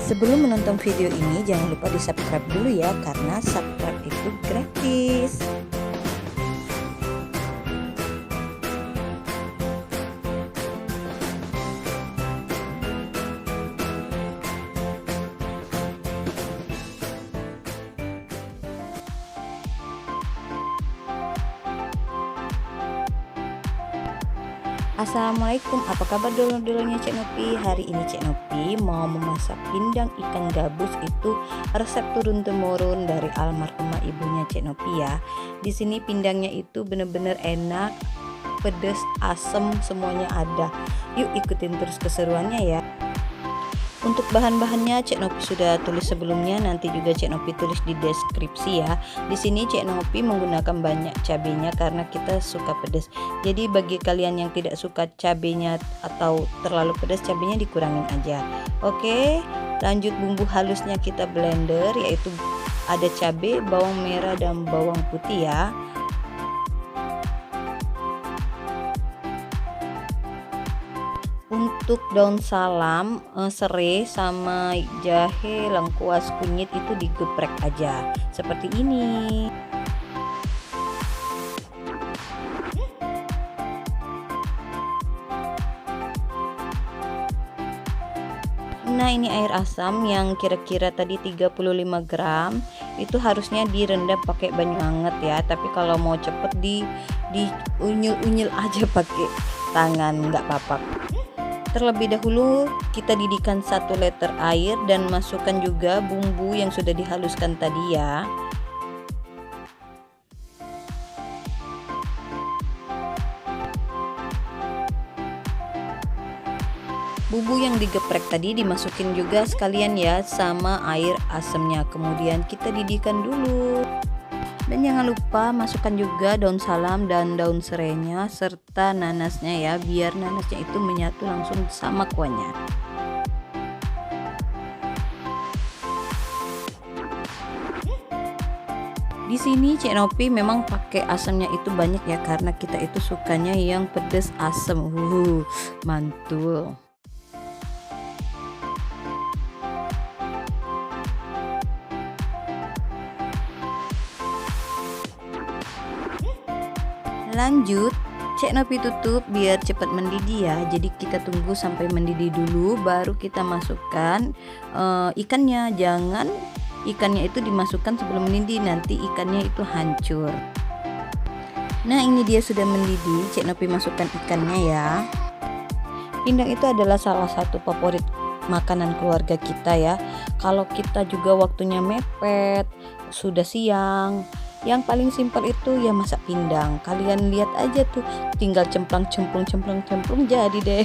Sebelum menonton video ini jangan lupa di subscribe dulu ya, karena subscribe itu gratis. Assalamualaikum, apa kabar dulur-dulurnya Cek Nopi? Hari ini Cek Nopi mau memasak pindang ikan gabus. Itu resep turun-temurun dari almarhumah ibunya Cek Nopi ya. Di sini pindangnya itu bener-bener enak, pedas, asem, semuanya ada. Yuk ikutin terus keseruannya ya. Untuk bahan-bahannya Cek Nopi sudah tulis sebelumnya, nanti juga Cek Nopi tulis di deskripsi ya. Di sini Cek Nopi menggunakan banyak cabenya karena kita suka pedas. Jadi bagi kalian yang tidak suka cabenya atau terlalu pedas, cabenya dikurangin aja. Oke, lanjut bumbu halusnya kita blender, yaitu ada cabai, bawang merah dan bawang putih ya. Untuk daun salam, serai sama jahe, lengkuas, kunyit itu digeprek aja seperti ini. Nah, ini air asam yang kira-kira tadi 35 gram itu harusnya direndam pakai banyu hangat ya, tapi kalau mau cepet di unyil-unyil aja pakai tangan, nggak apa-apa. Terlebih dahulu kita didihkan 1 liter air dan masukkan juga bumbu yang sudah dihaluskan tadi ya. Bumbu yang digeprek tadi dimasukin juga sekalian ya sama air asamnya. Kemudian kita didihkan dulu. Dan jangan lupa masukkan juga daun salam dan daun serainya serta nanasnya ya, biar nanasnya itu menyatu langsung sama kuahnya. Di sini Cek Nopi memang pakai asamnya itu banyak ya, karena kita itu sukanya yang pedas asam. Mantul. Lanjut Cek Nopi tutup biar cepat mendidih ya. Jadi kita tunggu sampai mendidih dulu baru kita masukkan ikannya. Jangan ikannya itu dimasukkan sebelum mendidih, nanti ikannya itu hancur. Nah, ini dia sudah mendidih. Cek Nopi masukkan ikannya ya. Pindang itu adalah salah satu favorit makanan keluarga kita ya. Kalau kita juga waktunya mepet, sudah siang, yang paling simpel itu ya masak pindang. Kalian lihat aja tuh, tinggal cemplung jadi deh.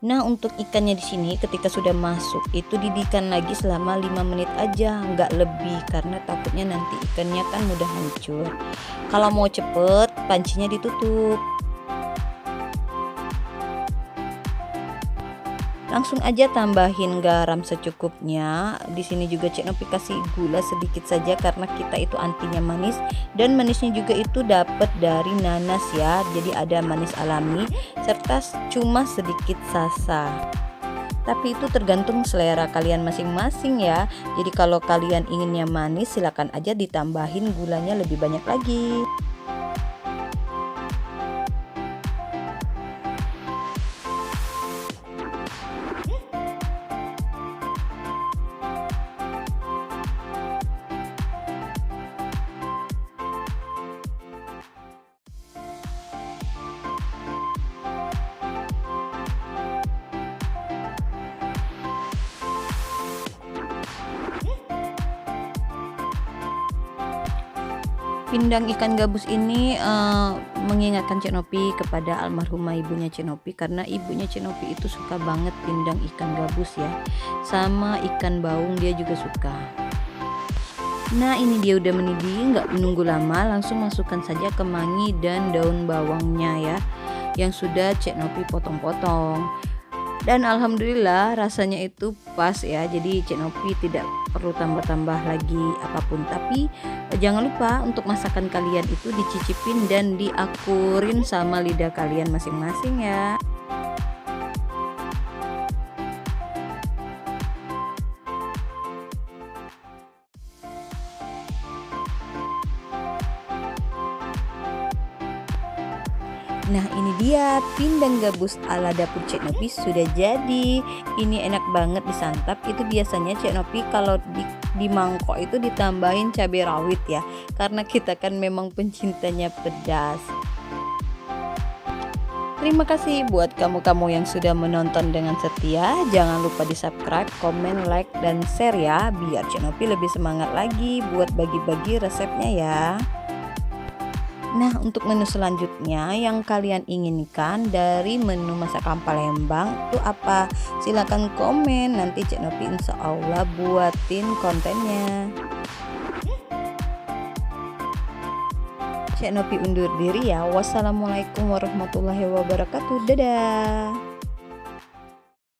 Nah, untuk ikannya di sini ketika sudah masuk itu didihkan lagi selama 5 menit aja, nggak lebih, karena takutnya nanti ikannya kan mudah hancur. Kalau mau cepet, pancinya ditutup. Langsung aja tambahin garam secukupnya. Di sini juga Cek Nopi kasih gula sedikit saja karena kita itu antinya manis, dan manisnya juga itu dapat dari nanas ya. Jadi ada manis alami serta cuma sedikit sasa. Tapi itu tergantung selera kalian masing-masing ya. Jadi kalau kalian inginnya manis, silakan aja ditambahin gulanya lebih banyak lagi. Pindang ikan gabus ini mengingatkan Cek Nopi kepada almarhumah ibunya Cek Nopi, karena ibunya Cek Nopi itu suka banget pindang ikan gabus ya, sama ikan baung dia juga suka. Nah, ini dia udah mendidih, nggak menunggu lama, langsung masukkan saja kemangi dan daun bawangnya ya, yang sudah Cek Nopi potong-potong. Dan alhamdulillah rasanya itu pas ya, jadi Cek Nopi tidak perlu tambah-tambah lagi apapun. Tapi jangan lupa untuk masakan kalian itu dicicipin dan diakurin sama lidah kalian masing-masing ya. Nah ini dia pindang gabus ala dapur Cek Nopi sudah jadi. Ini enak banget disantap. Itu biasanya Cek Nopi kalau di mangkok itu ditambahin cabai rawit ya, karena kita kan memang pencintanya pedas. Terima kasih buat kamu-kamu yang sudah menonton dengan setia. Jangan lupa di subscribe, komen, like, dan share ya, biar Cek Nopi lebih semangat lagi buat bagi-bagi resepnya ya. Nah untuk menu selanjutnya yang kalian inginkan dari menu masakan Palembang itu apa? Silahkan komen, nanti Cek Nopi insya Allah buatin kontennya. Cek Nopi undur diri ya. Wassalamualaikum warahmatullahi wabarakatuh. Dadah.